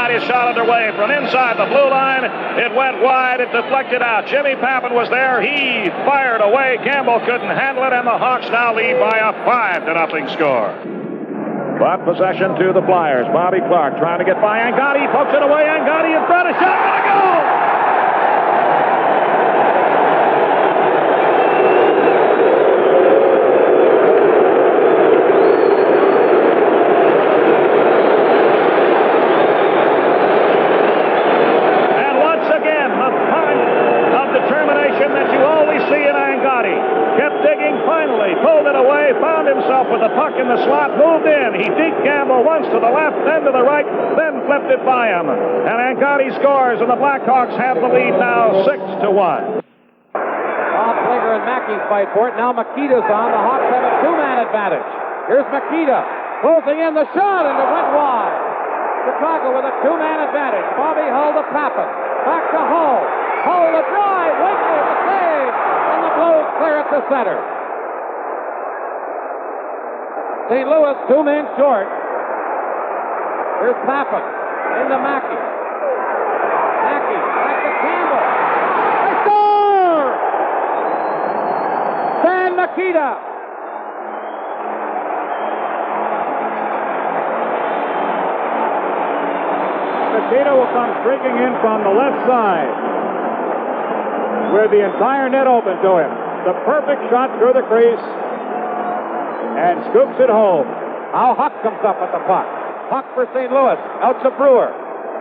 got his shot underway from inside the blue line. It went wide. It deflected out. Jimmy Pappan was there. He fired away. Campbell couldn't handle it, and the Hawks now lead by a 5-0 score. But possession to the Flyers. Bobby Clark trying to get by Angotti. Pokes it away. Angotti in front. A shot. And a goal! With the puck in the slot, moved in. He beat Campbell once to the left, then to the right, then flipped it by him. And Angotti scores, and the Blackhawks have the lead now 6-1. Bob Flinger and Mackey fight for it. Now Makita's on. The Hawks have a two-man advantage. Here's Makita closing in the shot, and it went wide. Chicago with a two-man advantage. Bobby Hull to Pappan. Back to Hull. Hull the drive. Wakely the save. And the Blues clear at the center. St. Louis, 2 men short. Here's Pappan into Mackey. Mackey back to Campbell. They score! Stan Makita. Makita will come streaking in from the left side with the entire net open to him. The perfect shot through the crease. And scoops it home. Now Huck comes up with the puck. Huck for St. Louis. Out to Brewer.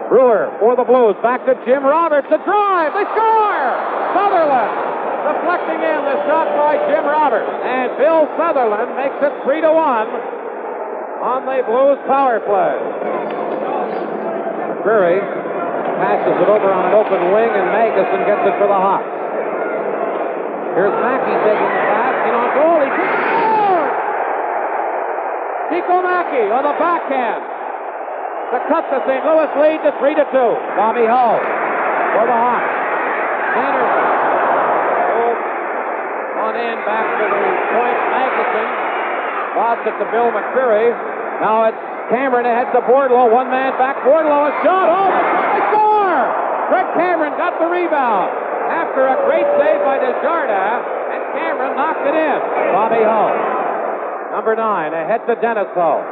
Brewer for the Blues. Back to Jim Roberts. The drive. They score! Sutherland deflecting in the shot by Jim Roberts. And Bill Sutherland makes it 3-1 on the Blues power play. McCreary passes it over on an open wing, and Magnuson gets it for the Hawks. Here's Mackey taking the pass. In on goal. He kicks it. Chico Mackey on the backhand to cut the St. Louis lead to 3-2. Bobby Hull for the Hawks. Anderson on in back to the point. Magnuson lost it to Bill McCreary. Now it's Cameron ahead to Bordeleau. One man back. Bordeleau, a shot. Oh, they score! Greg Cameron got the rebound after a great save by Desjardins, and Cameron knocked it in. Bobby Hull. Number 9, ahead to Dennis Hull.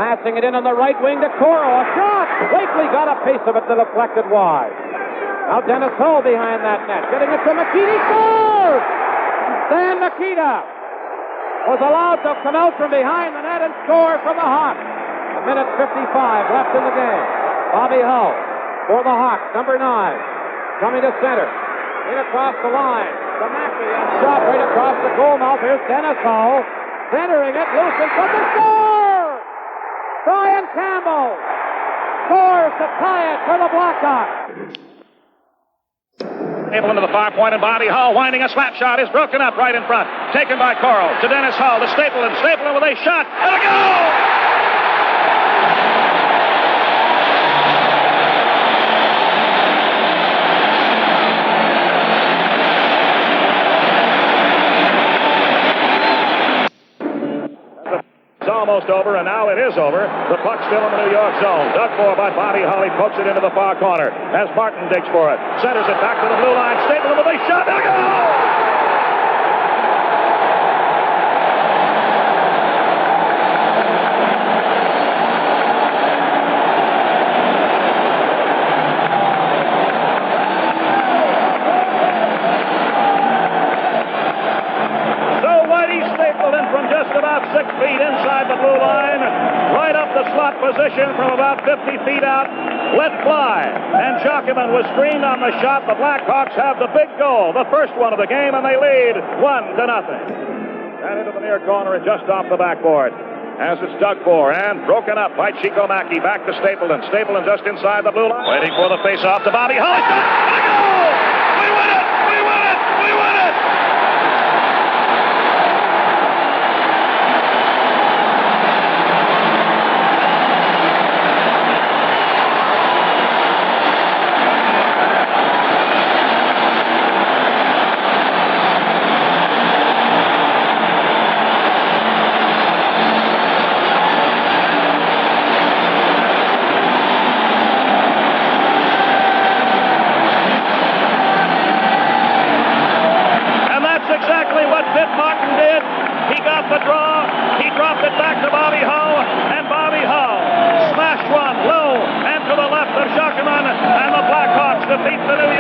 Passing it in on the right wing to Coro. A shot! Wakely got a piece of it, deflected wide. Now Dennis Hull behind that net. Getting it to Makita. Scores! Stan Makita was allowed to come out from behind the net and score for the Hawks. 1:55 left in the game. Bobby Hull for the Hawks. Number 9. Coming to center. In across the line. To Mackey. And shot right across the goal mouth. Here's Dennis Hull. Centering it, loose in front of the score! Brian Campbell scores to tie it for the Blackhawks. Able into the far point, and Bobby Hull winding a slap shot is broken up right in front. Taken by Coral to Dennis Hull to Stapleton. Stapleton with a shot and a goal! Almost over, and now it is over. The puck still in the New York zone. Dug for by Bobby Hull. He pokes it into the far corner as Martin digs for it. Centers it back to the blue line. Stapleton with a shot. And a goal! From just about 6 feet inside the blue line, right up the slot position from about 50 feet out, let fly. And Jockman was screened on the shot. The Blackhawks have the big goal, the first one of the game, and they lead 1-0. And into the near corner and just off the backboard. As it's dug for and broken up by Chico Mackey. Back to Stapleton. Stapleton just inside the blue line. Waiting for the face-off to Bobby Hull. And a goal! We win it! We win it! We win it!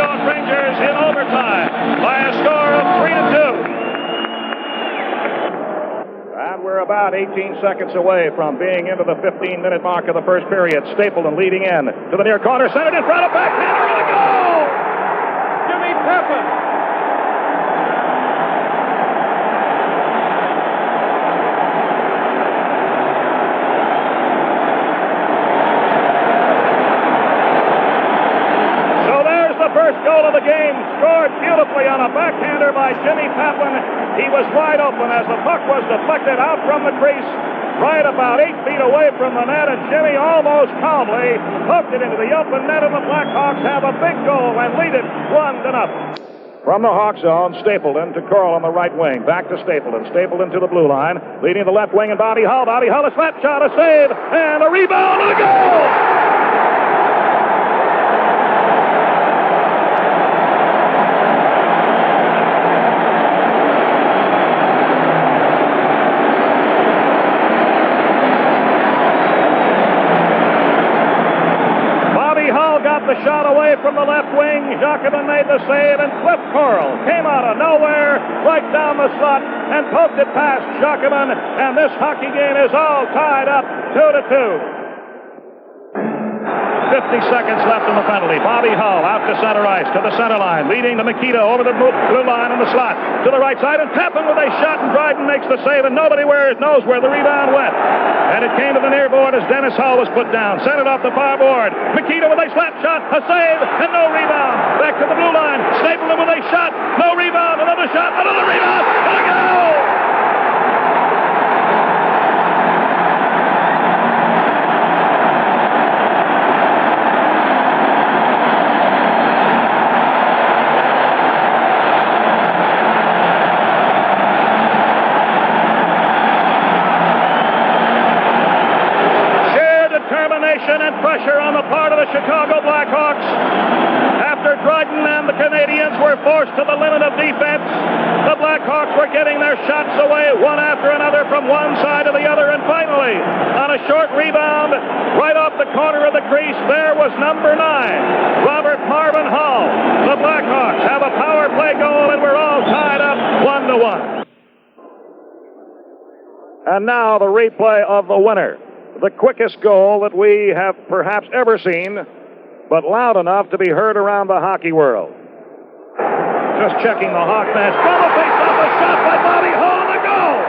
York Rangers in overtime by a score of 3-2. And we're about 18 seconds away from being into the 15-minute mark of the first period. Stapleton leading in to the near corner, centered in front of backhander and a goal! Jimmy Pepin. So there's the first goal of the game, scored beautifully on a backhander by Jimmy Pepin. He was wide open as the puck was deflected out from the crease, right about 8 feet away from the net, and Jimmy almost calmly hooked it into the open net, and the Blackhawks have a big goal and lead it 1-0. From the Hawk zone, Stapleton to Carl on the right wing. Back to Stapleton. Stapleton to the blue line, leading the left wing, and Bobby Hull. Bobby Hull, a slap shot, a save, and a rebound, and a goal! The shot away from the left wing. Jacquemin made the save, and Cliff Corral came out of nowhere, right down the slot, and poked it past Jacquemin, and this hockey game is all tied up 2-2. 50 seconds left in the penalty. Bobby Hull out to center ice, to the center line, leading to Mikita over the blue line in the slot, to the right side, and Pepin with a shot, and Dryden makes the save, and nobody knows where the rebound went. And it came to the near board as Dennis Hull was put down, sent it off the far board. Mikita with a slap shot, a save, and no rebound. Back to the blue line. Stapleton with a shot, no rebound, another shot, another rebound, and a goal! And pressure on the part of the Chicago Blackhawks. After Dryden and the Canadians were forced to the limit of defense, the Blackhawks were getting their shots away one after another from one side to the other, and finally, on a short rebound, right off the corner of the crease, there was number 9, Robert Marvin Hull. The Blackhawks have a power play goal, and we're all tied up 1-1. And now the replay of the winner. The quickest goal that we have perhaps ever seen, but loud enough to be heard around the hockey world. Just checking the Hawk bench. From the face-off, a shot by Bobby Hull, and a goal!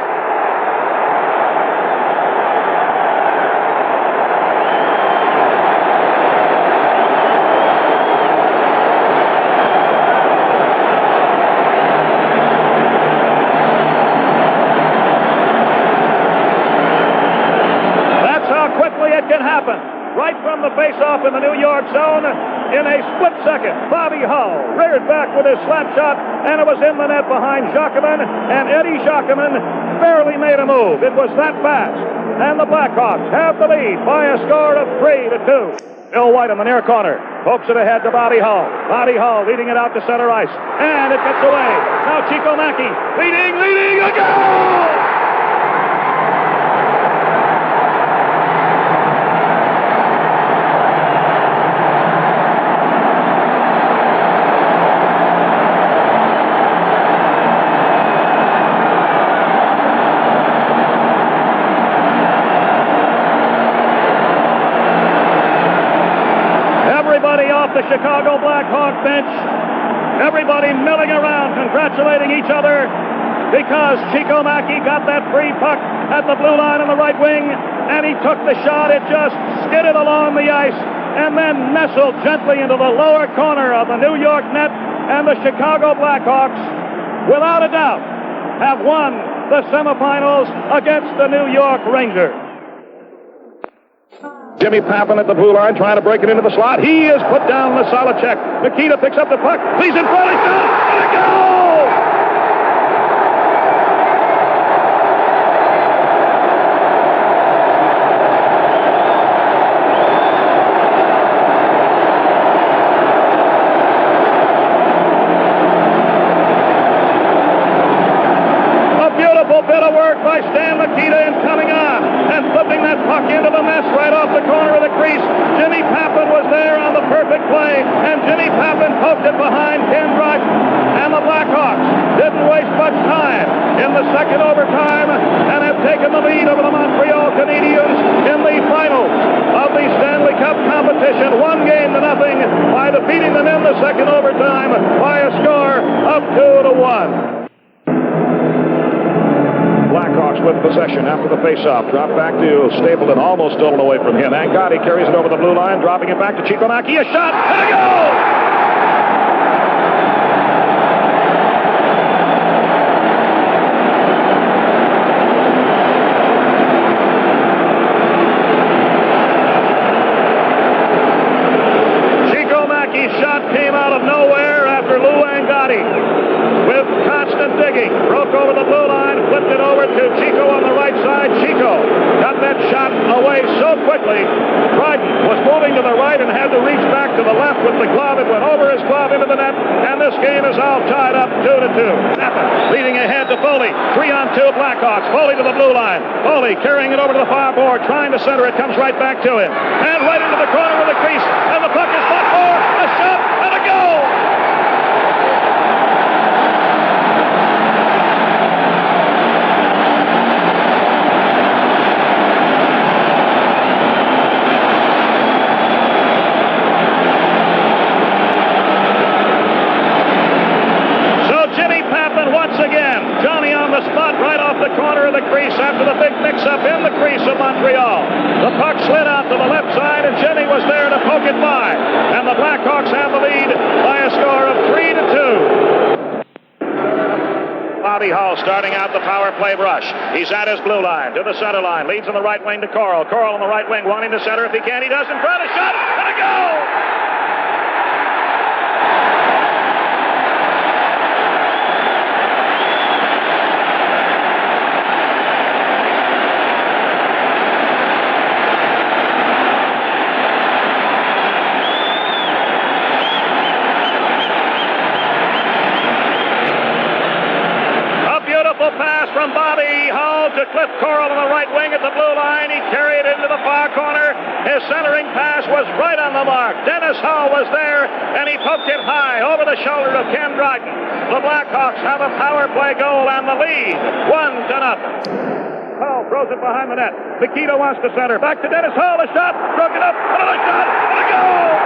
Can happen right from the face-off in the New York zone in a split second. Bobby Hull reared back with his slap shot, and it was in the net behind Jacquemin, and Eddie Jacquemin barely made a move. It was that fast, and the Blackhawks have the lead by a score of 3-2. Bill White in the near corner pokes it ahead to Bobby Hull. Bobby Hull leading it out to center ice, and it gets away. Now Chico Mackey leading, a goal! The Chicago Blackhawk bench, everybody milling around congratulating each other because Chico Mackey got that free puck at the blue line on the right wing, and he took the shot. It just skidded along the ice and then nestled gently into the lower corner of the New York net, and the Chicago Blackhawks, without a doubt, have won the semifinals against the New York Rangers. Jimmy Pepin at the blue line trying to break it into the slot. He is put down in a solid check. Mikita picks up the puck. He's in front. He's down. And a goal! A beautiful bit of work by Stan Mikita in coming on and flipping that puck into the mess right off the corner of the crease. Jimmy Pepin was there on the perfect play, and Jimmy Pepin poked it behind beating them in the second overtime by a score of 2-1. Blackhawks with possession after the faceoff. Drop back to Stapleton, almost stolen away from him. Angotti carries it over the blue line, dropping it back to Chico Mackey. A shot and a goal! Shot came out of nowhere after Lou Angotti, with constant digging, broke over the blue line, flipped it over to Chico on the right side. Chico got that shot away so quickly. Dryden was moving to the right and had to reach back to the left with the glove. It went over his glove into the net, and this game is all tied up 2-2. Napa leading ahead to Foley. 3-on-2 Blackhawks. Foley to the blue line. Foley carrying it over to the far board, trying to center it. Comes right back to him. And right into the corner of the crease, and the puck is fought for. A shot and a goal! Johnny on the spot right off the corner of the crease after the big mix-up in the crease of Montreal. The puck slid out to the left side, and Jimmy was there to poke it by. And the Blackhawks have the lead by a score of 3-2. Bobby Hull starting out the power play rush. He's at his blue line, to the center line. Leads on the right wing to Coral. Coral on the right wing, wanting to center. If he can, he does. In front, a shot, and a goal! Pass from Bobby Hull to Cliff Coral on the right wing at the blue line. He carried it into the far corner. His centering pass was right on the mark. Dennis Hull was there, and he poked it high over the shoulder of Ken Dryden. The Blackhawks have a power play goal and the lead, 1-0. Hull throws it behind the net. Nikita wants to center. Back to Dennis Hull. A shot. Broken up. Another shot. And a goal!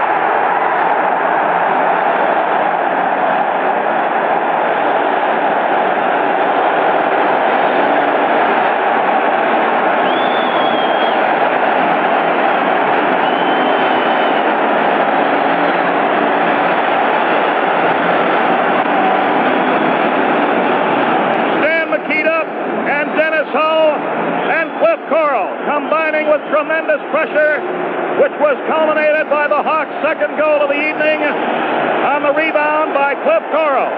Combining with tremendous pressure, which was culminated by the Hawks' second goal of the evening on the rebound by Cliff Coral.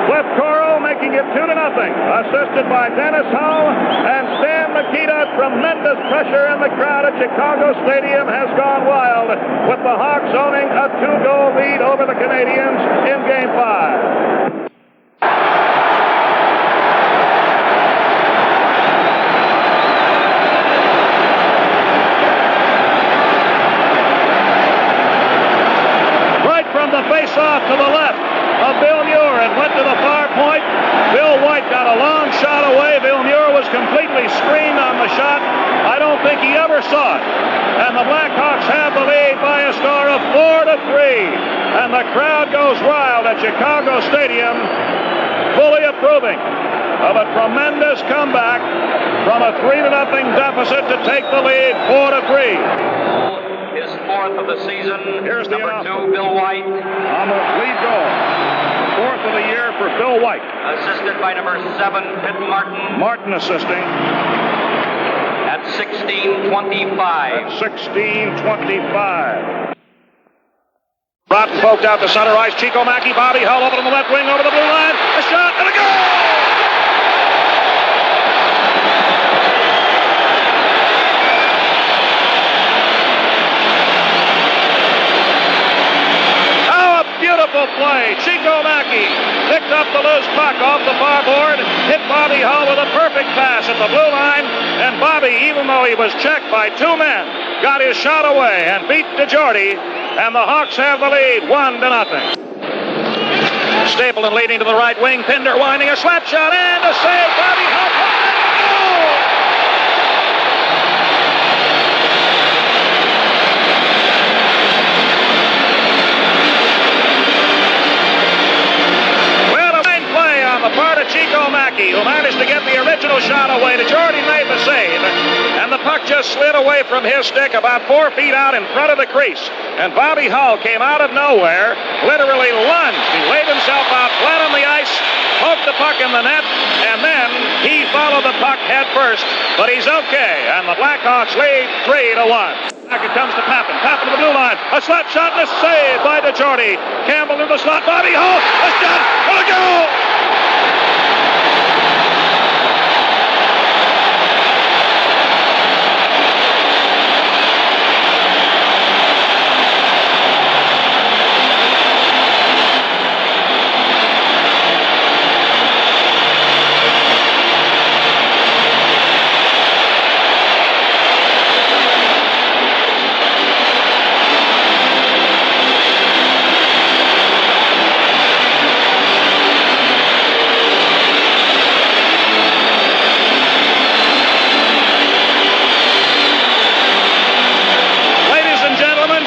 Cliff Coral making it 2-0, assisted by Dennis Hull and Stan Mikita. Tremendous pressure in the crowd at Chicago Stadium has gone wild, with the Hawks owning a 2-goal lead over the Canadians in Game 5. The face-off to the left of Bill Muir and went to the far point. Bill White got a long shot away. Bill Muir was completely screened on the shot. I don't think he ever saw it. And the Blackhawks have the lead by a score of 4-3. And the crowd goes wild at Chicago Stadium, fully approving of a tremendous comeback from a 3-0 deficit to take the lead 4-3. His fourth of the season. Here's the number 2, Bill White. On the lead goal. Fourth of the year for Bill White. Assisted by number 7, Pitt Martin. Martin assisting. At 16:25. At 16:25. Broughton poked out the center ice. Chico Mackey, Bobby Hull over on the left wing, over the blue line. A shot and a goal! Beautiful play. Chico Mackey picked up the loose puck off the far board, hit Bobby Hull with a perfect pass at the blue line, and Bobby, even though he was checked by 2 men, got his shot away and beat DeJordy, and the Hawks have the lead 1-0. Stapleton leading to the right wing, Pinder winding a slap shot and a save. Bobby Hull. shot away. DeJordy made the save, and the puck just slid away from his stick about 4 feet out in front of the crease. And Bobby Hull came out of nowhere, literally lunged. He laid himself out flat on the ice, poked the puck in the net, and then he followed the puck head first. But he's okay, and the Blackhawks lead 3-1. Back it comes to Pappen. Pappen to the blue line. A slap shot and a save by DeJordy. Campbell to the slot. Bobby Hull. A shot. What a goal!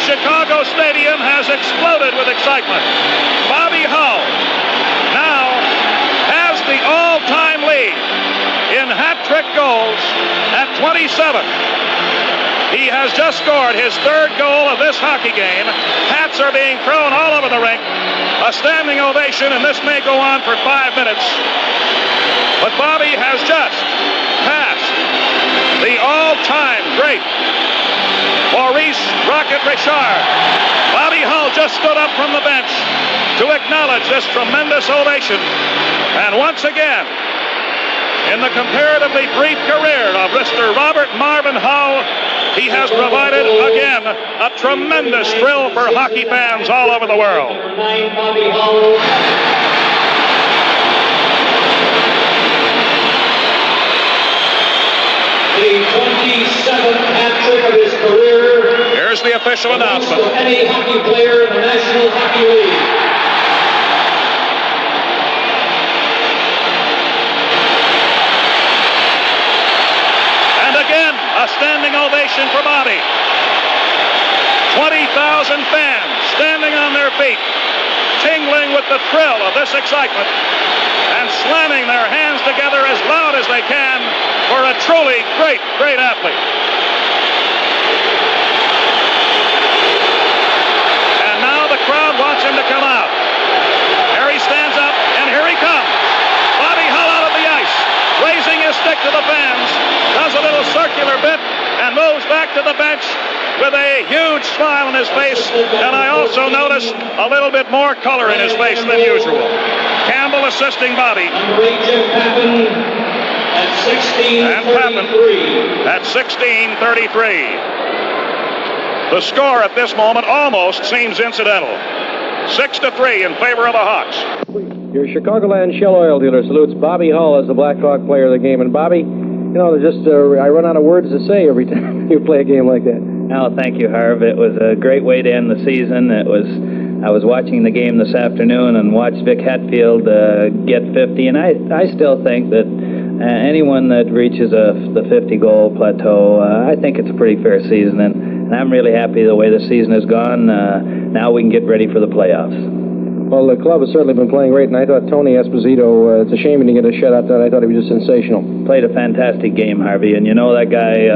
Chicago Stadium has exploded with excitement. Bobby Hull now has the all-time lead in hat-trick goals at 27. He has just scored his third goal of this hockey game. Hats are being thrown all over the rink. A standing ovation, and this may go on for 5 minutes. But Bobby has just passed the all-time great Maurice Rocket Richard. Bobby Hull just stood up from the bench to acknowledge this tremendous ovation. And once again, in the comparatively brief career of Mr. Robert Marvin Hull, he has provided, again, a tremendous thrill for hockey fans all over the world. Bobby Hull. The 27th hat trick of his career. Here's the official announcement. For any hockey player in the National Hockey League. And again, a standing ovation for Bobby. 20,000 fans standing on their feet, tingling with the thrill of this excitement, and slamming their hands together as loud as they can for a truly great, great athlete. And now the crowd wants him to come out. There he stands up, and here he comes. Bobby Hull out of the ice, raising his stick to the fans, does a little circular bit, and moves back to the bench with a huge smile on his face, and I also notice a little bit more color in his face than usual. Campbell assisting Bobby. At 16:33. At 16:33. The score at this moment almost seems incidental. 6-3 in favor of the Hawks. Your Chicagoland Shell Oil dealer salutes Bobby Hull as the Blackhawk player of the game. And Bobby, you know, I run out of words to say every time you play a game like that. No, thank you, Harv. It was a great way to end the season. I was watching the game this afternoon and watched Vic Hetfield get 50, and I still think that anyone that reaches the 50-goal plateau, I think it's a pretty fair season, and I'm really happy the way the season has gone. Now we can get ready for the playoffs. Well, the club has certainly been playing great, and I thought Tony Esposito, it's a shame he didn't get a shutout that. I thought he was just sensational. Played a fantastic game, Harvey, and you know that guy,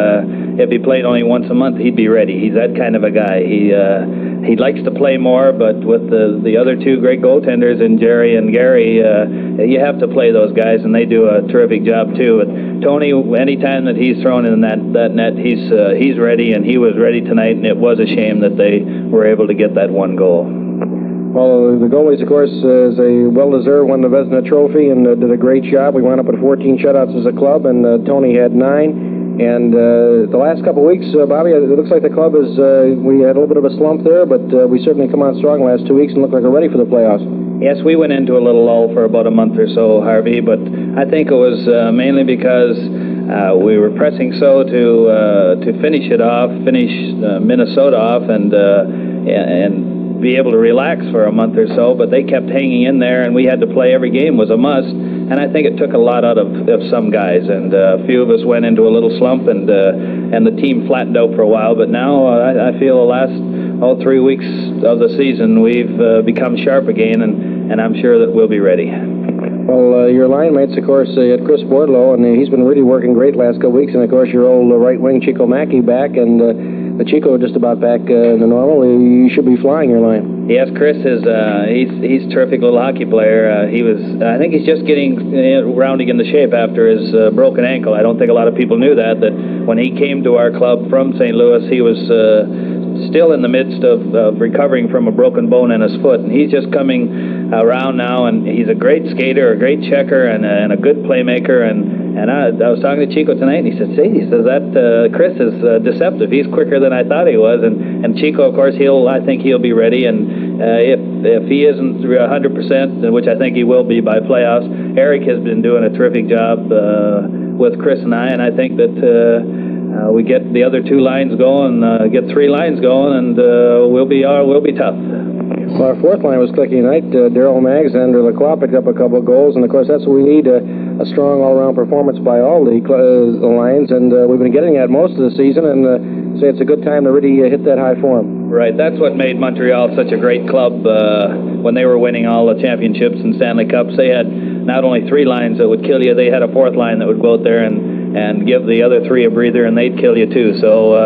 if he played only once a month, he'd be ready. He's that kind of a guy. He likes to play more, but with the other two great goaltenders in Jerry and Gary, you have to play those guys, and they do a terrific job too. But Tony, anytime that he's thrown in that net, he's ready, and he was ready tonight, and it was a shame that they were able to get that one goal. Well, the goalies, of course, is a well-deserved, won the Vezina Trophy and did a great job. We wound up with 14 shutouts as a club, and Tony had 9. And the last couple of weeks, Bobby, it looks like the club is, we had a little bit of a slump there, but we certainly come on strong the last 2 weeks and look like we're ready for the playoffs. Yes, we went into a little lull for about a month or so, Harvey, but I think it was mainly because we were pressing so to finish Minnesota off and be able to relax for a month or so, but they kept hanging in there, and we had to play. Every game was a must, and I think it took a lot out of some guys, and a few of us went into a little slump, and the team flattened out for a while, but now I feel the last 3 weeks of the season we've become sharp again, and I'm sure that we'll be ready. Well, your line mates, of course, at Chris Bordlow, and he's been really working great last couple weeks. And, of course, your old right wing, Chico Mackey, back, and the Chico just about back to normal. You should be flying your line. Yes, Chris is. He's a terrific little hockey player. I think he's just getting rounding into shape after his broken ankle. I don't think a lot of people knew that when he came to our club from St. Louis, he was still in the midst of recovering from a broken bone in his foot, and he's just coming around now, and he's a great skater, a great checker, and a good playmaker. And I was talking to Chico tonight, and he said, that Chris is deceptive. He's quicker than I thought he was, and Chico, of course, I think he'll be ready, and if he isn't 100%, which I think he will be by playoffs, Eric has been doing a terrific job with Chris and I think that we get the other two lines going, get three lines going, and we'll be tough. Well, our fourth line was clicking tonight. Darryl Maggs and Andrew Lacroix picked up a couple of goals, and of course that's what we need, a strong all-around performance by all the lines, and we've been getting that most of the season, and so it's a good time to really hit that high form. Right, that's what made Montreal such a great club when they were winning all the championships and Stanley Cups. They had not only three lines that would kill you, they had a fourth line that would go out there and give the other three a breather, and they'd kill you too. So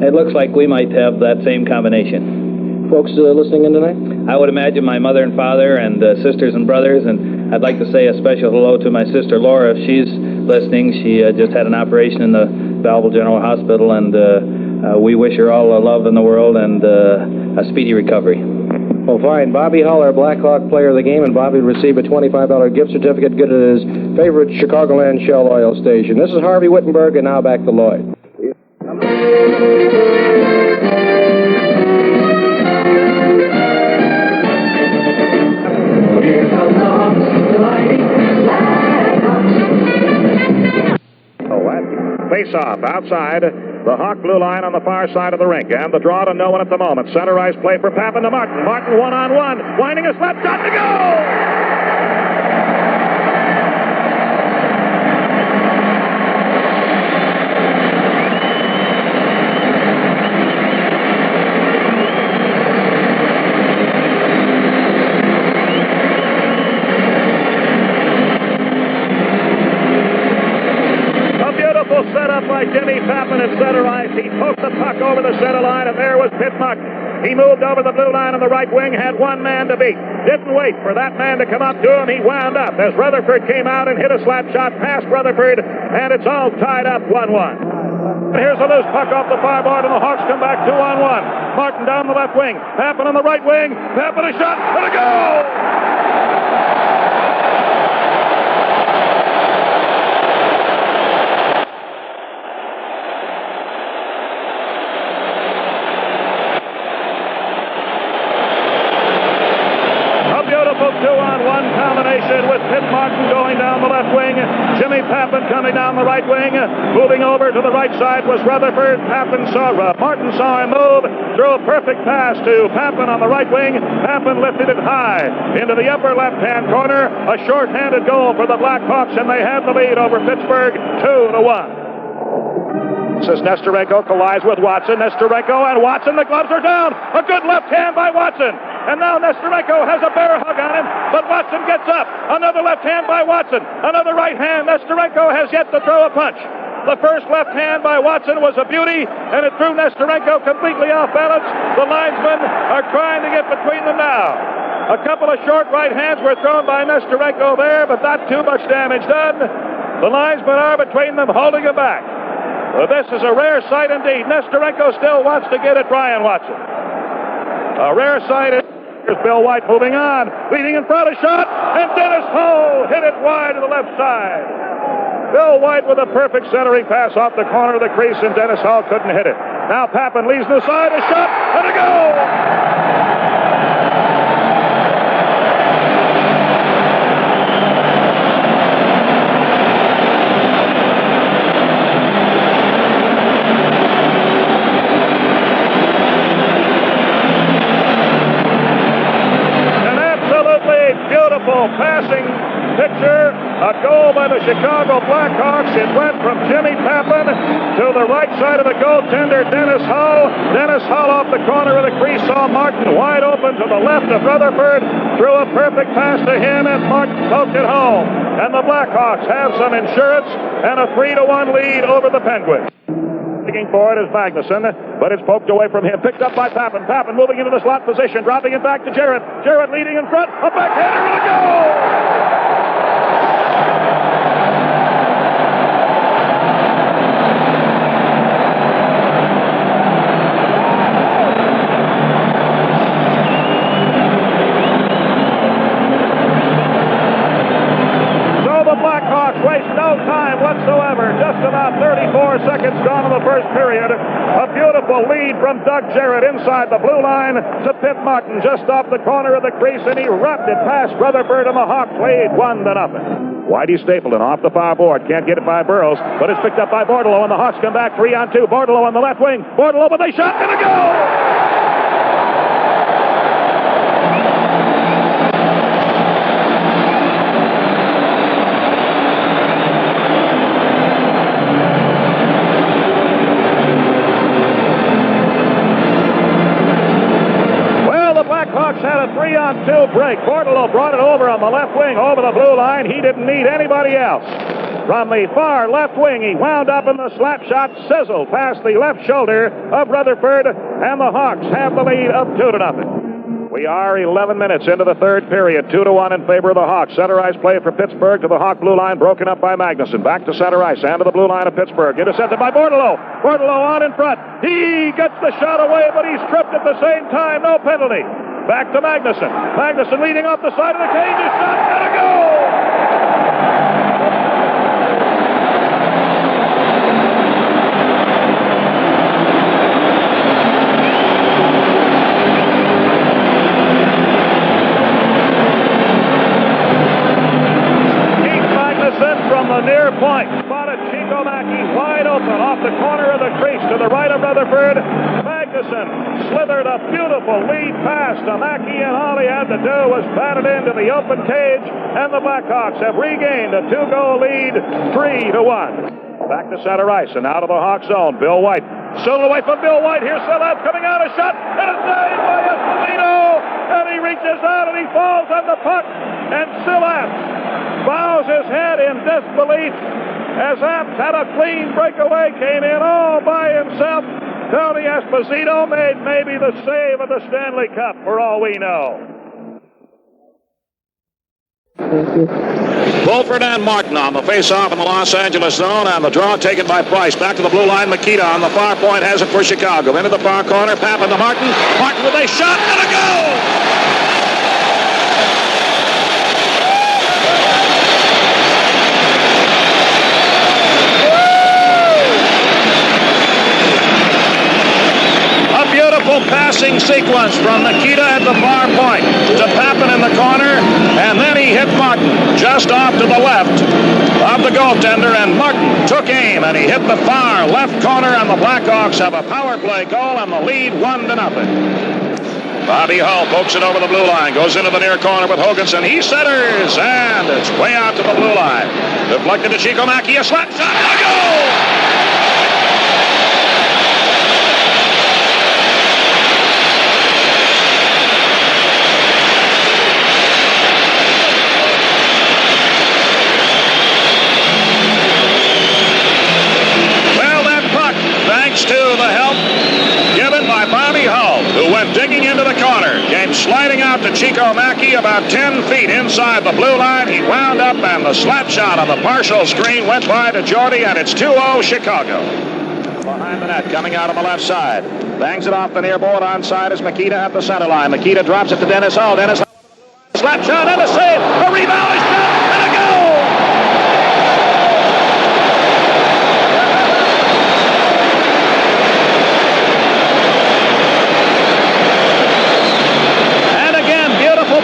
it looks like we might have that same combination. Folks listening in tonight? I would imagine my mother and father and sisters and brothers, and I'd like to say a special hello to my sister Laura if she's listening. She just had an operation in the Belleville General Hospital, and we wish her all the love in the world and a speedy recovery. Well, fine. Bobby Hull, our Blackhawk player of the game, and Bobby will receive a $25 gift certificate good at his favorite Chicagoland Shell oil station. This is Harvey Wittenberg, and now back to Lloyd. Face-off outside the Hawk blue line on the far side of the rink, and the draw to no one at the moment. Center ice play for Papin to Martin. Martin one-on-one, winding his left shot to go! Set up by Jimmy Papin at center ice. He poked the puck over the center line, and there was Pitt Martin. He moved over the blue line on the right wing, had one man to beat. Didn't wait for that man to come up to him. He wound up as Rutherford came out and hit a slap shot past Rutherford, and it's all tied up 1-1. Here's a loose puck off the far board, and the Hawks come back 2-on-1. Martin down the left wing. Papin on the right wing. Papin a shot, and a goal! Two-on-one combination with Pitt Martin going down the left wing, Jimmy Papin coming down the right wing. Moving over to the right side was Rutherford. Martin saw him move, threw a perfect pass to Papin on the right wing. Papin lifted it high into the upper left-hand corner. A short-handed goal for the Blackhawks, and they have the lead over Pittsburgh 2-1. This is Nesterenko collides with Watson. Nesterenko and Watson, the gloves are down. A good left hand by Watson. And now Nesterenko has a bear hug on him, but Watson gets up. Another left hand by Watson. Another right hand. Nesterenko has yet to throw a punch. The first left hand by Watson was a beauty, and it threw Nesterenko completely off balance. The linesmen are trying to get between them now. A couple of short right hands were thrown by Nesterenko there, but not too much damage done. The linesmen are between them, holding him back. Well, this is a rare sight indeed. Nesterenko still wants to get at Brian Watson. A rare sight. Here's Bill White moving on, leading in front, a shot, and Dennis Hull hit it wide to the left side. Bill White with a perfect centering pass off the corner of the crease, and Dennis Hull couldn't hit it. Now Papin leaves the side, a shot, and a goal! Passing picture A goal by the Chicago Blackhawks. It went from Jimmy Pappan to the right side of the goaltender, Dennis Hull. Dennis Hull off the corner of the crease saw Martin wide open to the left of Rutherford. Threw a perfect pass to him, and Martin poked it home. And the Blackhawks have some insurance and a 3-1 lead over the Penguins. Looking for it is Magnuson, but it's poked away from him. Picked up by Pappan. Pappan moving into the slot position, dropping it back to Jarrett. Jarrett leading in front. A backhander and a goal! Whatsoever. Just about 34 seconds gone in the first period. A beautiful lead from Doug Jarrett inside the blue line to Pitt Martin just off the corner of the crease, and he rocked it past Rutherford, and the Hawks lead 1-0. Whitey Stapleton off the far board. Can't get it by Burroughs, but it's picked up by Bordelot, and the Hawks come back 3-on-2. Bordelot on the left wing. Bordelot, but they shot and a goal! Had a 3-on-2 break. Bordelot brought it over on the left wing, over the blue line. He didn't need anybody else. From the far left wing, he wound up in the slap shot, sizzled past the left shoulder of Rutherford, and the Hawks have the lead of 2-0. We are 11 minutes into the third period, 2-1 in favor of the Hawks. Center ice play for Pittsburgh to the Hawk blue line, broken up by Magnuson. Back to center ice and to the blue line of Pittsburgh. Intercepted by Bordelot. Bordelot on in front. He gets the shot away, but he's tripped at the same time. No penalty. Back to Magnuson. Magnuson leading off the side of the cage. His shot and a goal! From the near point, spotted Chico Mackey wide open off the corner of the crease to the right of Rutherford. Magnuson slithered a beautiful lead pass to Mackey, and all he had to do was bat it into the open cage, and the Blackhawks have regained a 2-goal lead, 3-1. Back to center ice and out of the Hawk zone. Bill White. Stolen away from Bill White. Here's Silat coming out, a shot, and a save by Esposito, and he reaches out and he falls on the puck, and Silat bows his head in disbelief as Apt had a clean breakaway, came in all by himself. Tony Esposito made maybe the save of the Stanley Cup, for all we know. Fulford and Martin on the face-off in the Los Angeles zone, and the draw taken by Price. Back to the blue line. Makita on the far point has it for Chicago. Into the far corner. Pappan to Martin. Martin with a shot and a goal! Passing sequence from Nikita at the far point to Pappan in the corner, and then he hit Martin just off to the left of the goaltender, and Martin took aim and he hit the far left corner, and the Blackhawks have a power play goal and the lead 1-0. Bobby Hull pokes it over the blue line, goes into the near corner with Hoganson. He centers, and it's way out to the blue line. Deflected to Chico Mackey, a slap shot, and a goal! To the help given by Bobby Hull, who went digging into the corner, came sliding out to Chico Mackey about 10 feet inside the blue line. He wound up, and the slap shot on the partial screen went by to Jordy, and it's 2-0 Chicago. Behind the net, coming out on the left side. Bangs it off the near board. Onside is Makita at the center line. Makita drops it to Dennis Hull. Dennis Hull, slap shot and a save. A rebound, a shot, and a goal!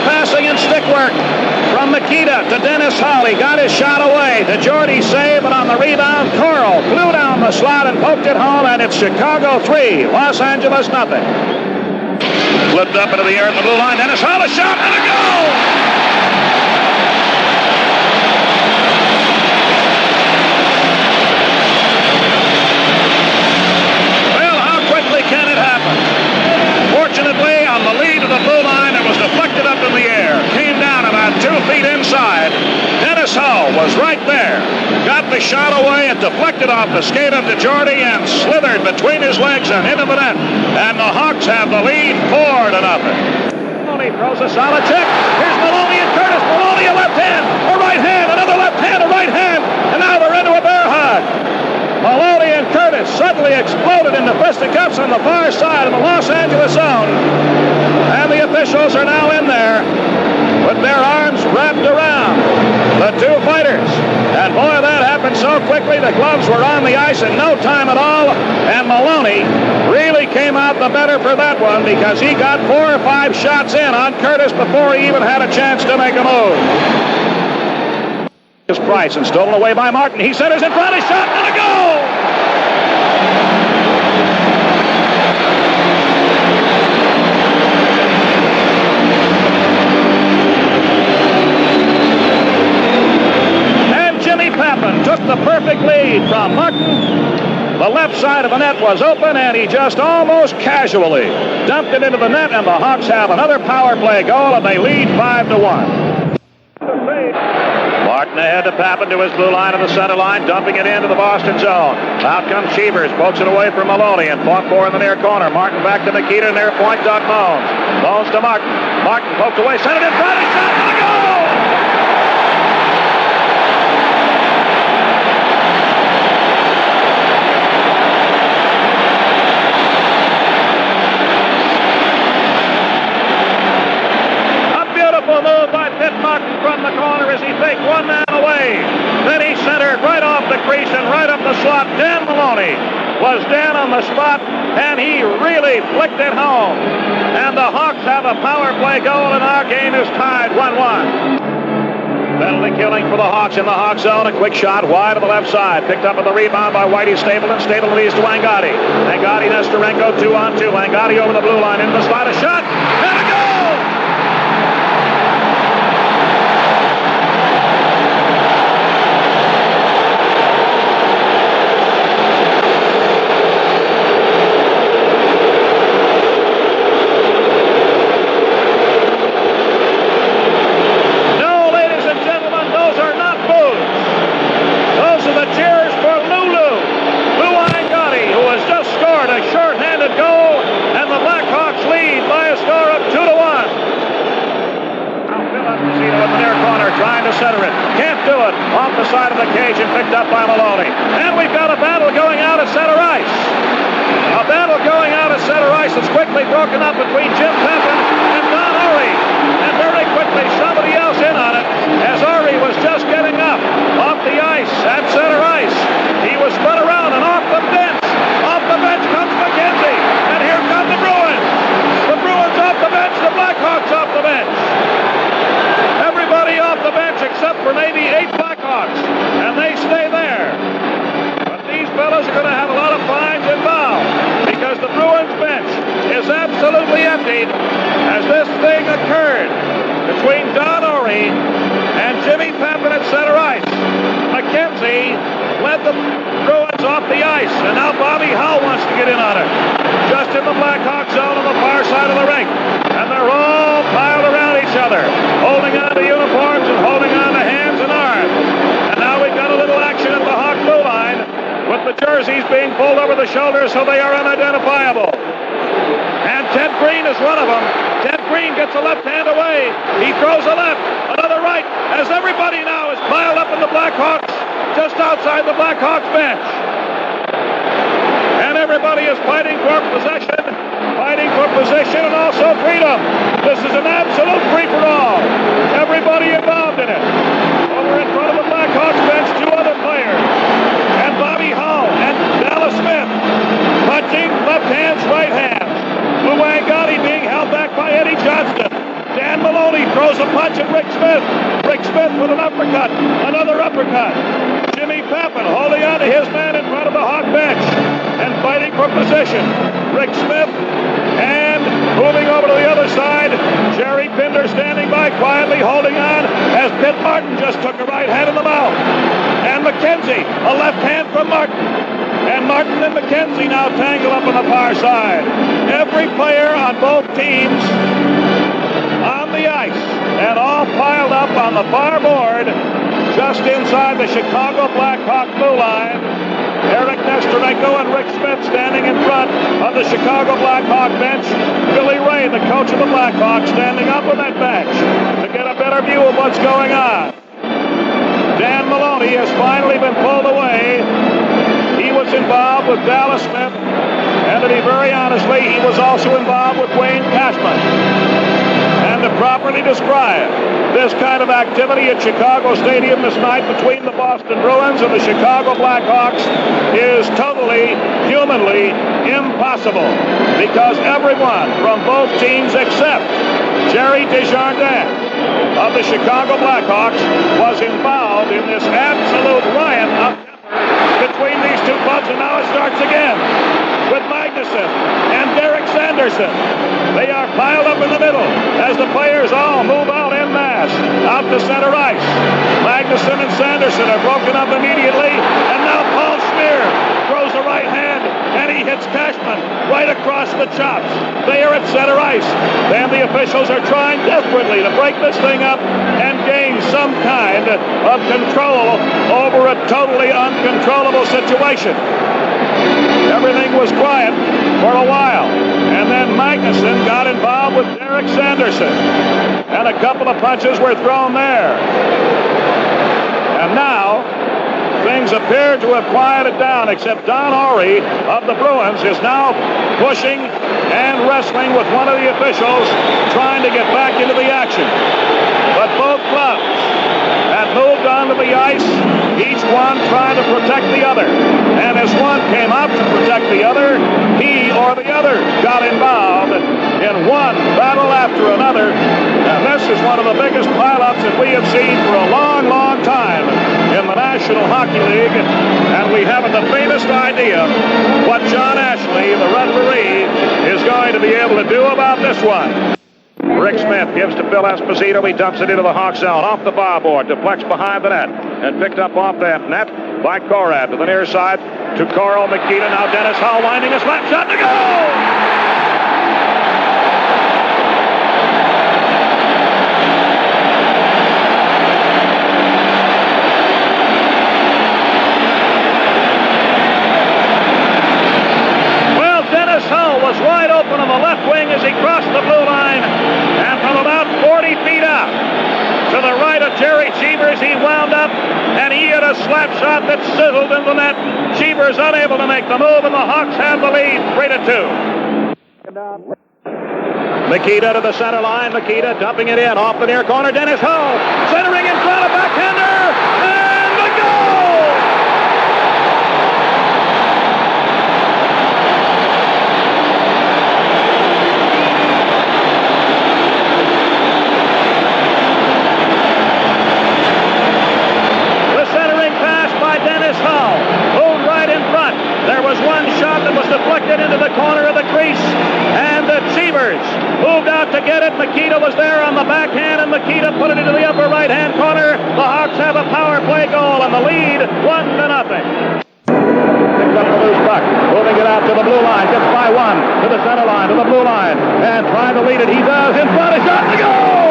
Passing and stick work from Makita to Dennis Hull. He got his shot away to Jordy save, but on the rebound, Coral flew down the slot and poked it home, and it's Chicago 3, Los Angeles 0. Flipped up into the air at the blue line. Dennis Hull, a shot and a goal! feet inside. Dennis Hull was right there. Got the shot away and deflected off the skate of DeJordy and slithered between his legs and into the net. And the Hawks have the lead 4-0. Maloney throws a solid check. Here's Maloney and Curtis. Maloney, a left hand, a right hand, another left hand, a right hand. And now they're into a bear hug. Maloney and Curtis suddenly exploded into fisticuffs on the far side of the Los Angeles zone. And the officials are now in there with their arms wrapped around the two fighters. And boy, that happened so quickly, the gloves were on the ice in no time at all. And Maloney really came out the better for that one because he got 4 or 5 shots in on Curtis before he even had a chance to make a move. His Price and stolen away by Martin. He centers in front, a shot and a goal! And Jimmy Pappan took the perfect lead from Martin. The left side of the net was open, and he just almost casually dumped it into the net, and the Hawks have another power play goal, and they lead 5-1. Martin ahead to Pappan to his blue line of the center line, dumping it into the Boston zone. Out comes Cheevers, pokes it away from Maloney, and fought for in the near corner. Martin back to Nikita, near point, Doug Moans. Moans to Martin. Martin poked away, sent it in front, he shot for the goal! Move by Pitt Martin from the corner as he faked one man away. Then he centered right off the crease and right up the slot. Dan Maloney was down on the spot, and he really flicked it home. And the Hawks have a power play goal, and our game is tied 1-1. Penalty killing for the Hawks in the Hawk zone. A quick shot wide to the left side. Picked up at the rebound by Whitey Stapleton. Stapleton leads to Angotti. Angotti, Nestorenko, 2-on-2. Angotti over the blue line into the slot. A shot and a goal! Center it. Can't do it. Off the side of the cage and picked up by Maloney. And we've got a battle going out at center ice. A battle going out at center ice that's quickly broken up between Jim Pappan and Don Ory. And very quickly somebody else in on it as Ory was just getting up off the ice at center ice. He was spun around and off the bench. Off the bench comes McKenzie. And here come the Bruins. The Bruins off the bench. The Blackhawks off the bench. Everybody off the bench except for maybe 8 Blackhawks, and they stay there. But these fellows are going to have a lot of fines involved because the Bruins bench is absolutely emptied as this thing occurred between Don Ory and Jimmy Pappan at center ice. McKenzie led the Bruins off the ice, and now Bobby Hull wants to get in on it. Just in the Blackhawk zone on the far side of the rink. And they're all piled around each other, holding on to uniforms and holding on to hands and arms. And now we've got a little action at the Hawk blue line with the jerseys being pulled over the shoulders so they are unidentifiable. And Ted Green is one of them. Ted Green gets a left hand away. He throws a left, another right, as everybody now is piled up in the Blackhawks, just outside the Blackhawks bench. And everybody is fighting for possession, and also freedom. This is an absolute free-for-all. Everybody involved in it. Over in front of the Blackhawks bench, 2 other players. And Bobby Hull and Dallas Smith punching left hands, right hands. Lou Angotti being held back by Eddie Johnston. Dan Maloney throws a punch at Rick Smith. Rick Smith with an uppercut. Another uppercut. Jimmy Pappan holding on to his man in front of the Hawk bench and fighting for position. Rick Smith, and moving over to the other side, Jerry Pinder standing by quietly holding on as Pitt Martin just took a right hand in the mouth. And McKenzie, a left hand from Martin. And Martin and McKenzie now tangle up on the far side. Every player on both teams on the ice. And men all piled up on the far board just inside the Chicago Blackhawk blue line. Eric Nesterenko and Rick Smith standing in front of the Chicago Blackhawk bench. Billy Ray, the coach of the Blackhawks, standing up on that bench to get a better view of what's going on. Dan Maloney has finally been pulled away. He was involved with Dallas Smith, and to be very honestly, he was also involved with Wayne Cashman. And to properly describe this kind of activity at Chicago Stadium this night between the Boston Bruins and the Chicago Blackhawks is totally, humanly impossible, because everyone from both teams except Jerry Desjardins of the Chicago Blackhawks was involved in this absolute riot of temper between these two clubs, and now it starts again with Magnuson and Derek Sanderson. They are piled up in the middle as the players all move out en masse out to center ice. Magnuson and Sanderson are broken up immediately, and now Paul Smear throws the right hand, and he hits Cashman right across the chops. They are at center ice, and the officials are trying desperately to break this thing up and gain some kind of control over a totally uncontrollable situation. Everything was quiet for a while, and then Magnuson got involved with Derek Sanderson, and a couple of punches were thrown there. And now things appear to have quieted down, except Don Ory of the Bruins is now pushing and wrestling with one of the officials, trying to get back into the action. But both clubs had moved onto the ice, each one trying to protect the other. And as one came out to protect the other, he or the other got involved in one battle after another. And this is one of the biggest pileups that we have seen for a long, long time in the National Hockey League. And we haven't the faintest idea what John Ashley, the referee, is going to be able to do about this one. Rick Smith gives to Phil Esposito. He dumps it into the Hawk zone. Off the barboard. Deflects behind the net. And picked up off that net by Korad to the near side to Carl Mikita. Now Dennis Hull winding a slap shot to go! Was wide open on the left wing as he crossed the blue line, and from about 40 feet out to the right of Jerry Cheevers, he wound up, and he had a slap shot that sizzled in the net. Cheevers unable to make the move, and the Hawks have the lead 3-2. Mikita to the center line. Mikita dumping it in off the near corner. Dennis Hull centering in front of backhander, and the goal! Dennis Hull moved right in front. There was one shot that was deflected into the corner of the crease, and the Cheevers moved out to get it. Mikita was there on the backhand, and Mikita put it into the upper right-hand corner. The Hawks have a power play goal, and the lead 1-0. Picks up the loose puck, moving it out to the blue line, gets by one, to the center line, to the blue line, and trying to lead it. He does, in front, a shot to goal!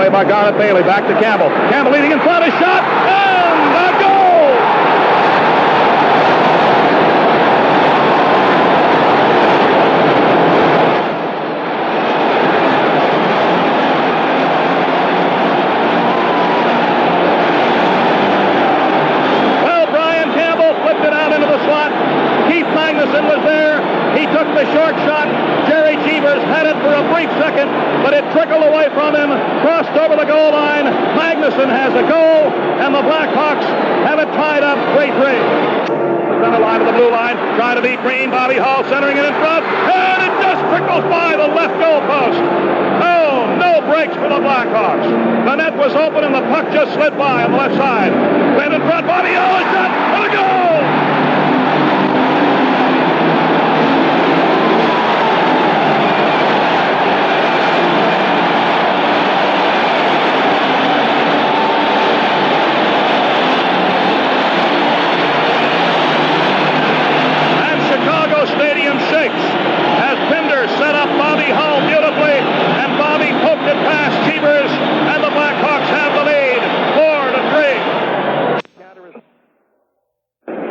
By Garrett Bailey, back to Campbell. Campbell leading in front, a shot, and a goal! Well, Brian Campbell flipped it out into the slot. Keith Magnuson was there. He took the short shot. Jerry Cheevers had it for a brief second, but it trickled away from him, crossed over the goal line. Magnuson has a goal, and the Blackhawks have it tied up 3-3. center line to the blue line, trying to beat Green. Bobby Hull centering it in front, and it just trickles by the left goal post. Oh, no breaks for the Blackhawks. The net was open and the puck just slid by on the left side. Then in front, Bobby Hull, a shot, and a goal!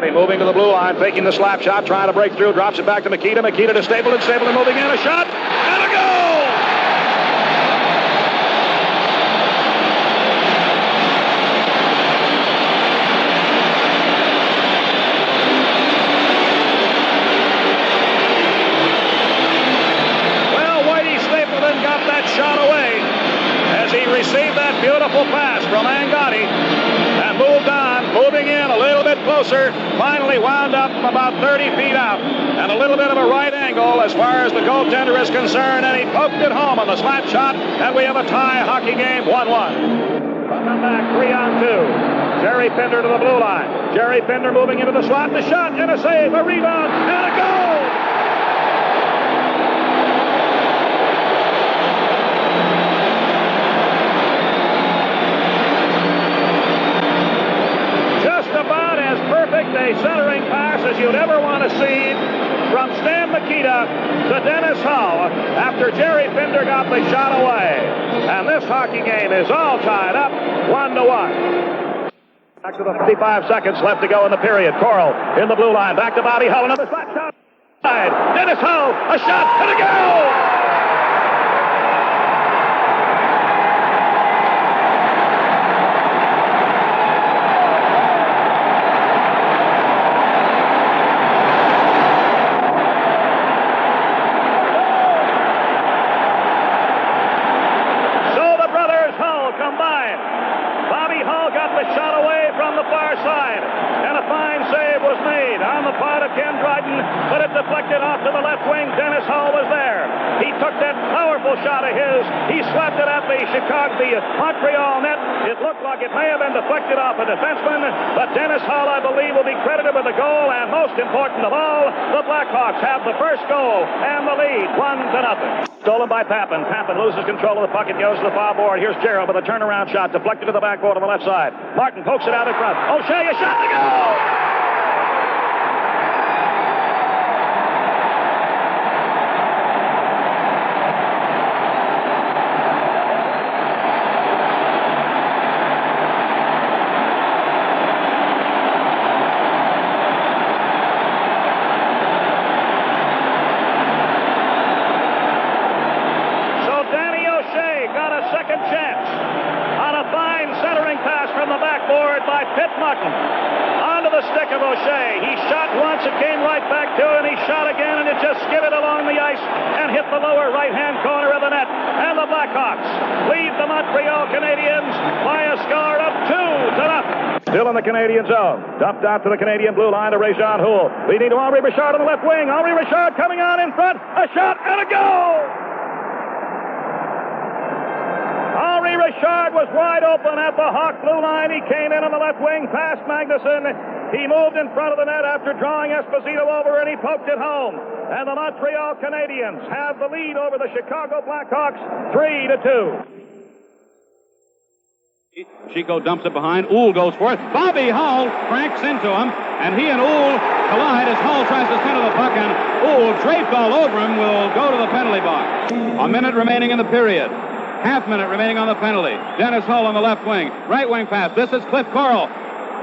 Moving to the blue line, faking the slap shot, trying to break through, drops it back to Mikita. Mikita to Stapleton. Stapleton moving in, a shot, and a goal! Well, Whitey Stapleton got that shot away as he received that beautiful pass from Angotti and moved on, moving in a little bit closer, finally wound up about 30 feet out, and a little bit of a right angle as far as the goaltender is concerned, and he poked it home on the slap shot, and we have a tie hockey game, 1-1. From the back, 3-on-2. Jerry Pinder to the blue line. Jerry Pinder moving into the slot, the shot, and a save, a rebound, and a goal! A centering pass as you'd ever want to see from Stan Mikita to Dennis Hull after Jerry Pinder got the shot away. And this hockey game is all tied up 1-1. Back to the 55 seconds left to go in the period. Coral in the blue line. Back to Bobby Hull. Another slap shot. Dennis Hull, a shot and a goal! Deflected off to the left wing. Dennis Hull was there. He took that powerful shot of his. He slapped it at the Montreal net. It looked like it may have been deflected off a defenseman, but Dennis Hull, I believe, will be credited with the goal, and most important of all, the Blackhawks have the first goal and the lead, 1-0. Stolen by Pappen. Pappen loses control of the puck and goes to the foul board. Here's Gerald with a turnaround shot, deflected to the backboard on the left side. Martin pokes it out in front. O'Shea, a shot to go! Onto the stick of O'Shea. He shot once, it came right back to him. He shot again, and it just skidded along the ice and hit the lower right-hand corner of the net. And the Blackhawks lead the Montreal Canadiens by a score of 2-0. Still in the Canadian zone. Dumped out to the Canadian blue line to Réjean Houle. Leading to Henri Richard on the left wing. Henri Richard coming on in front. A shot and a goal! Henri Richard was wide open at the Hawk blue line. He came in on the left wing past Magnuson. He moved in front of the net after drawing Esposito over, and he poked it home. And the Montreal Canadiens have the lead over the Chicago Blackhawks 3-2. Chico dumps it behind. Uhl goes for it. Bobby Hull cranks into him, and he and Uhl collide as Hull tries to center the puck, and Uhl, draped all over him, will go to the penalty box. A minute remaining in the period. Half minute remaining on the penalty. Dennis Hull on the left wing. Right wing pass. This is Cliff Coral.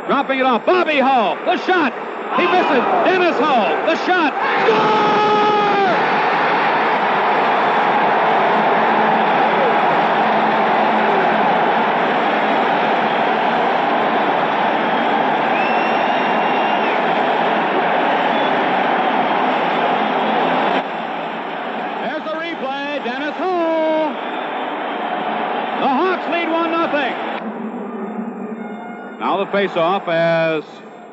Dropping it off. Bobby Hull. The shot. He misses. Dennis Hull. The shot. Score! There's the replay. Dennis Hull. The Hawks lead 1-0. Now the face-off as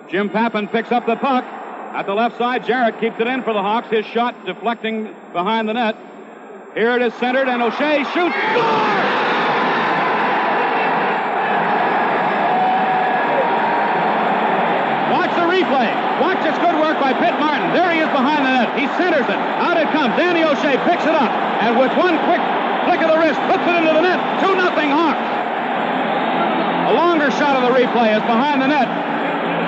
Jim Pappen picks up the puck. At the left side, Jarrett keeps it in for the Hawks. His shot deflecting behind the net. Here it is centered, and O'Shea shoots. Score! Watch the replay. Watch this good work by Pitt Martin. There he is behind the net. He centers it. Out it comes. Danny O'Shea picks it up, and with one quick flick of the wrist, puts it into the net. 2-0 Hawks. A longer shot of the replay is behind the net.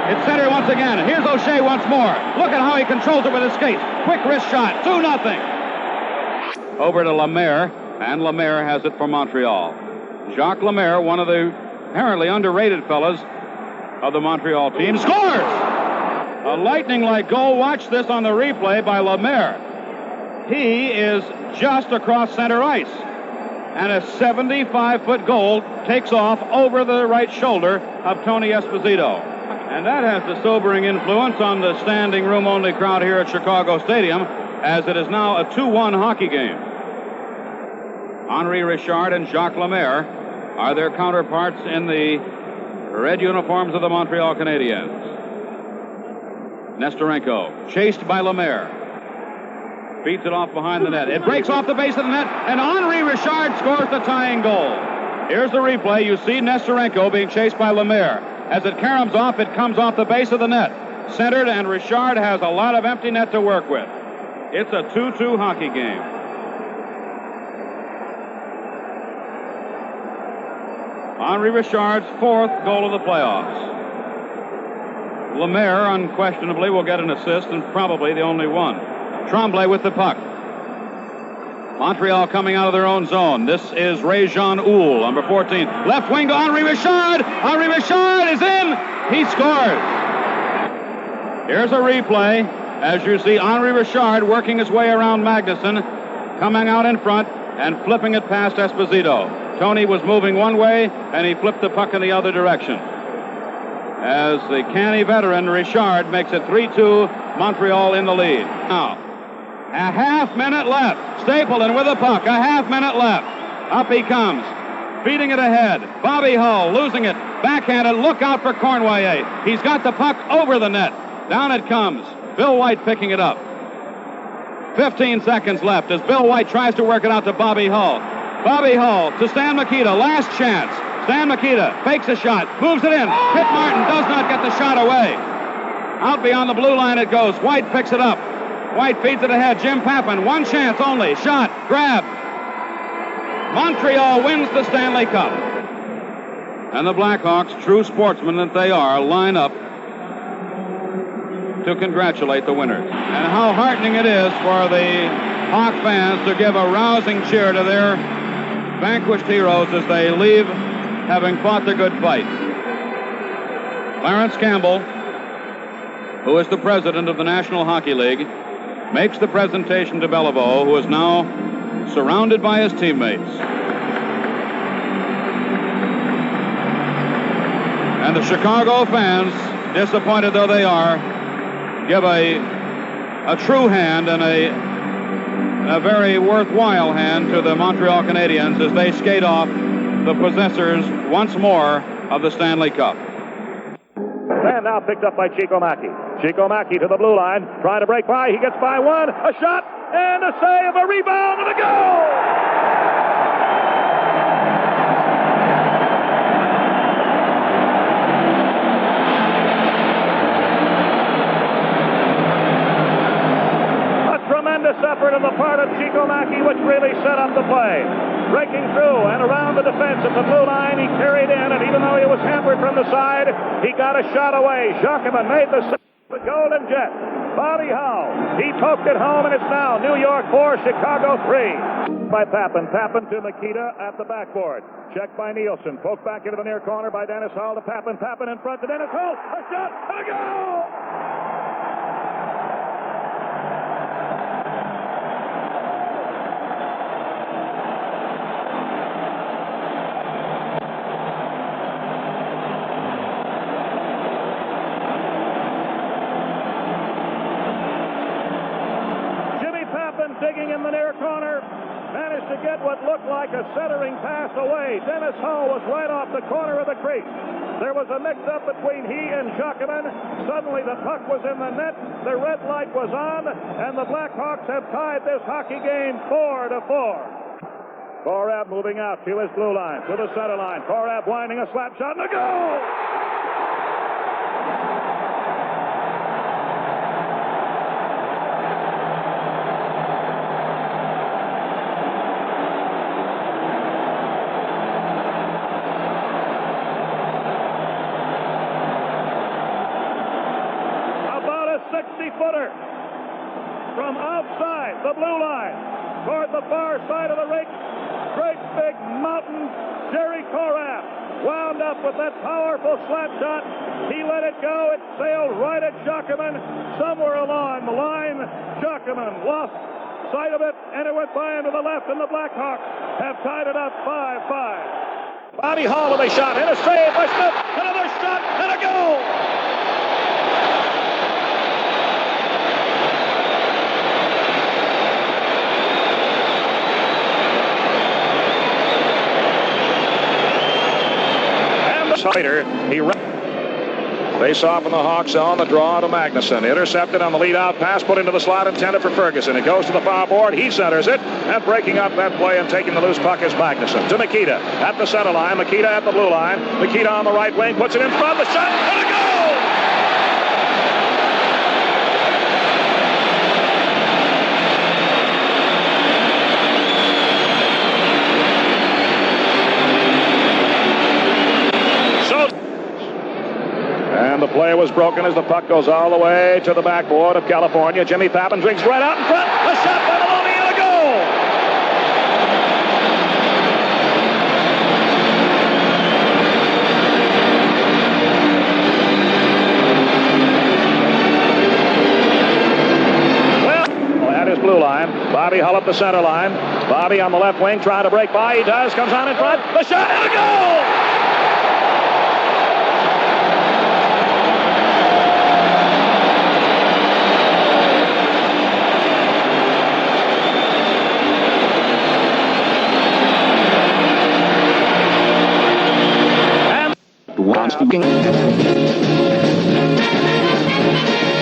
It's centered once again. Here's O'Shea once more. Look at how he controls it with his skates. Quick wrist shot. 2-0. Over to Lemaire, and Lemaire has it for Montreal. Jacques Lemaire, one of the apparently underrated fellas of the Montreal team, scores! A lightning-like goal. Watch this on the replay by Lemaire. He is just across center ice. And a 75-foot goal takes off over the right shoulder of Tony Esposito. And that has the sobering influence on the standing room-only crowd here at Chicago Stadium, as it is now a 2-1 hockey game. Henri Richard and Jacques Lemaire are their counterparts in the red uniforms of the Montreal Canadiens. Nestorenko, chased by Lemaire. Beats it off behind the net. It breaks off the base of the net, and Henri Richard scores the tying goal. Here's the replay. You see Nestorenko being chased by Lemaire. As it caroms off, it comes off the base of the net. Centered, and Richard has a lot of empty net to work with. It's a 2-2 hockey game. Henri Richard's fourth goal of the playoffs. Lemaire, unquestionably, will get an assist, and probably the only one. Tremblay with the puck. Montreal coming out of their own zone. This is Ray-Jean Houle, number 14. Left wing to Henri Richard. Henri Richard is in. He scores. Here's a replay. As you see, Henri Richard working his way around Magnuson, coming out in front and flipping it past Esposito. Tony was moving one way, and he flipped the puck in the other direction. As the canny veteran, Richard makes it 3-2, Montreal in the lead. Now, a half-minute left. Stapleton with the puck. A half-minute left. Up he comes. Feeding it ahead. Bobby Hull losing it. Backhanded. Look out for Cournoyer. He's got the puck over the net. Down it comes. Bill White picking it up. 15 seconds left as Bill White tries to work it out to Bobby Hull. Bobby Hull to Stan Mikita. Last chance. Stan Mikita fakes a shot. Moves it in. Pitt Martin does not get the shot away. Out beyond the blue line it goes. White picks it up. White feeds it ahead. Jim Pappen, one chance only. Shot, grab. Montreal wins the Stanley Cup. And the Blackhawks, true sportsmen that they are, line up to congratulate the winners. And how heartening it is for the Hawk fans to give a rousing cheer to their vanquished heroes as they leave having fought the good fight. Clarence Campbell, who is the president of the National Hockey League, makes the presentation to Beliveau, who is now surrounded by his teammates. And the Chicago fans, disappointed though they are, give a true hand and a very worthwhile hand to the Montreal Canadiens as they skate off the possessors once more of the Stanley Cup. And now picked up by Chico Mackey. Chico Mackey to the blue line, trying to break by. He gets by one. A shot and a save, a rebound, and a goal! A tremendous effort on the part of Chico Mackey, which really set up the play. Breaking through and around the defense at the blue line, he carried in, and even though he was hampered from the side, he got a shot away. Jacquemin made the save. The Golden Jet, Bobby Hull. He poked it home, and it's now New York 4, Chicago 3. By Pappen. Pappen to Mikita at the backboard. Checked by Nielsen. Poked back into the near corner by Dennis Hull to Pappen. Pappen in front to Dennis Hull. A shot and a goal! Digging in the near corner, managed to get what looked like a centering pass away. Dennis Hull was right off the corner of the crease. There was a mix-up between he and Jockeman. Suddenly the puck was in the net, the red light was on, and the Blackhawks have tied this hockey game 4-4. Korab moving out to his blue line, to the center line. Korab winding a slap shot, and a goal! About a 60-footer from outside the blue line toward the far side of the rink. Great big mountain, Jerry Korab wound up with that powerful slap shot. He let it go. It sailed right at Jockeman. Somewhere along the line, Jockeman lost sight of it, and it went by into the left, and the Blackhawks have tied it up 5-5. Bobby Hall with a shot, and a save by Smith. Another shot, and a goal! Slater, he face off in the Hawks zone. The draw to Magnuson. Intercepted on the lead-out pass, put into the slot, intended for Ferguson. It goes to the foul board. He centers it, and breaking up that play and taking the loose puck is Magnuson. To Mikita at the center line. Mikita at the blue line. Mikita on the right wing, puts it in front. The shot, and a goal! And the play was broken as the puck goes all the way to the backboard of California. Jimmy Pappin drinks right out in front. A shot by Maloney and a goal! Well, at his blue line. Bobby Hull up the center line. Bobby on the left wing trying to break by. He does. Comes on in front. The shot and a goal!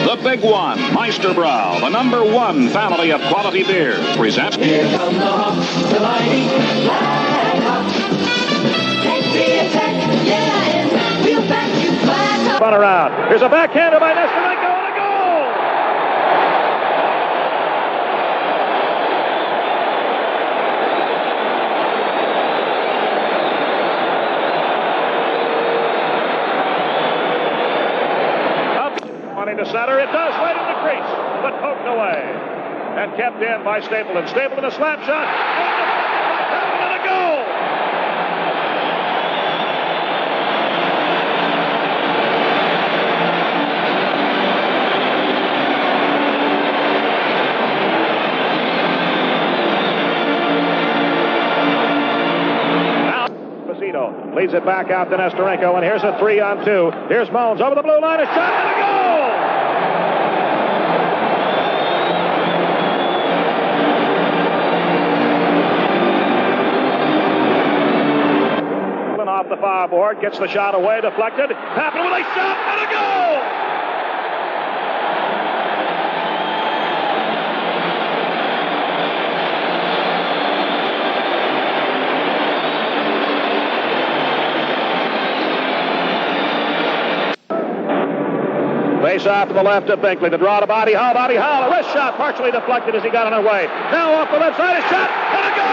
The Big One, Meisterbrow, the #1 family of quality beer, presents. Here come the Hawks, the mighty Blackhawks. Take the attack, yeah, and we'll back you Blackhawks. Spun around. Here's a backhander by Nestorenko and a goal! To center, it does right in the crease, but poked away and kept in by Stapleton. Stapleton a slap shot, and a goal! Now Esposito leads it back out to Nestorenko, and here's a 3-on-2. Here's Moans over the blue line, a shot and a goal! Off the foul board, gets the shot away, deflected. Pappin with a shot and a goal! Face off to the left of Binkley. The draw to Bobby Hull. Bobby Hull, a wrist shot, partially deflected as he got on her way. Now off the left side, a shot and a goal!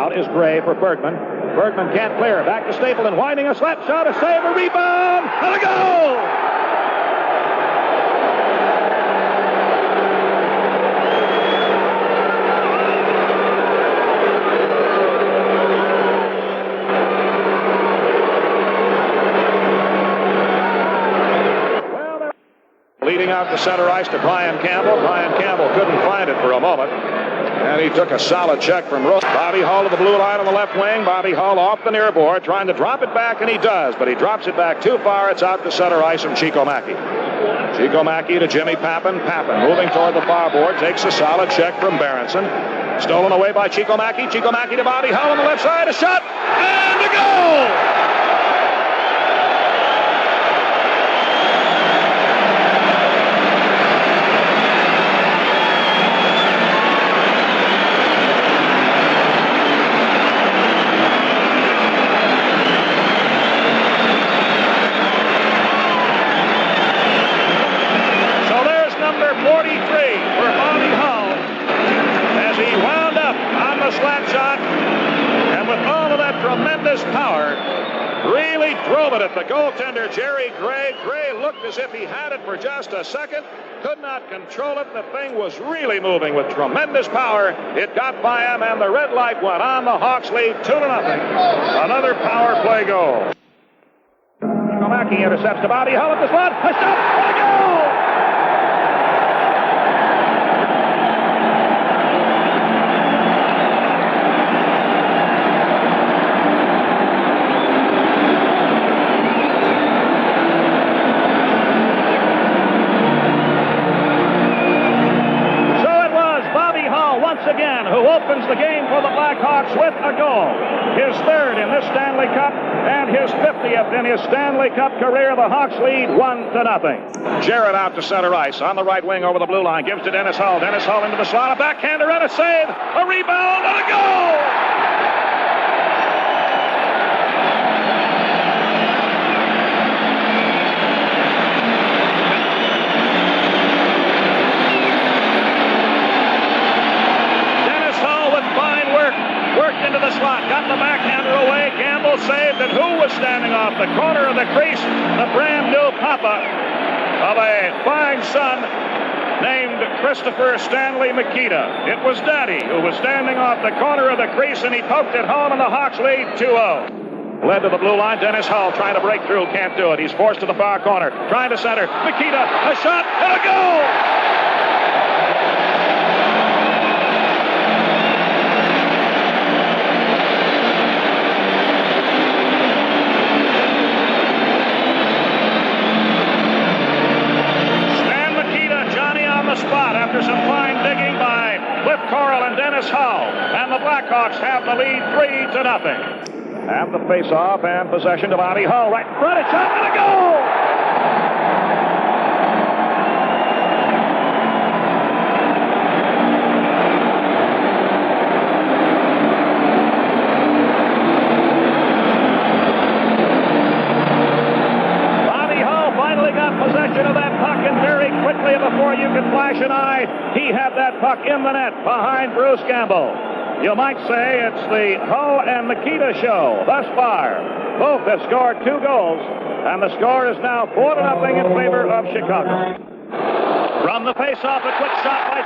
Is Gray for Bergman. Bergman can't clear. Back to Stapleton, winding a slap shot, a save, a rebound, and a goal! Well, leading out the center ice to Brian Campbell. Brian Campbell couldn't find it for a moment. And he took a solid check from Rose. Bobby Hull to the blue line on the left wing. Bobby Hull off the near board, trying to drop it back, and he does. But he drops it back too far. It's out to center ice from Chico Mackey. Chico Mackey to Jimmy Pappin. Pappin moving toward the far board, takes a solid check from Berenson. Stolen away by Chico Mackey. Chico Mackey to Bobby Hull on the left side. A shot and a goal! So there's number 43 for Bobby Hull as he wound up on the slap shot, and with all of that tremendous power, really drove it at the goaltender, Jerry Gray. Gray looked as if he had it for just a second, could not control it. The thing was really moving with tremendous power. It got by him, and the red light went on. The Hawks lead 2-0. Another power play goal. Mackey intercepts to Bobby Hull at the slot. A shot, and a goal! Again, who opens the game for the Blackhawks with a goal. His third in this Stanley Cup and his 50th in his Stanley Cup career. The Hawks lead 1-0. Jarrett out to center ice on the right wing over the blue line. Gives to Dennis Hull. Dennis Hull into the slot. A backhander and a save. A rebound and a goal! Worked into the slot, got the backhander away. Gamble saved, and who was standing off the corner of the crease? The brand new papa of a fine son named Christopher Stanley Makita. It was Daddy who was standing off the corner of the crease, and he poked it home, and the Hawks lead 2-0. Led to the blue line, Dennis Hull trying to break through, can't do it. He's forced to the far corner, trying to center. Makita, a shot, and a goal! After some fine digging by Cliff Corral and Dennis Hull, and the Blackhawks have the lead 3-0. Have the face-off and possession to Bobby Hull. Right in front, a shot and a goal! Before you could flash an eye, he had that puck in the net behind Bruce Gamble. You might say it's the Hull and Makita show thus far. Both have scored 2 goals, and the score is now 4-0 in favor of Chicago. From the face-off, a quick shot by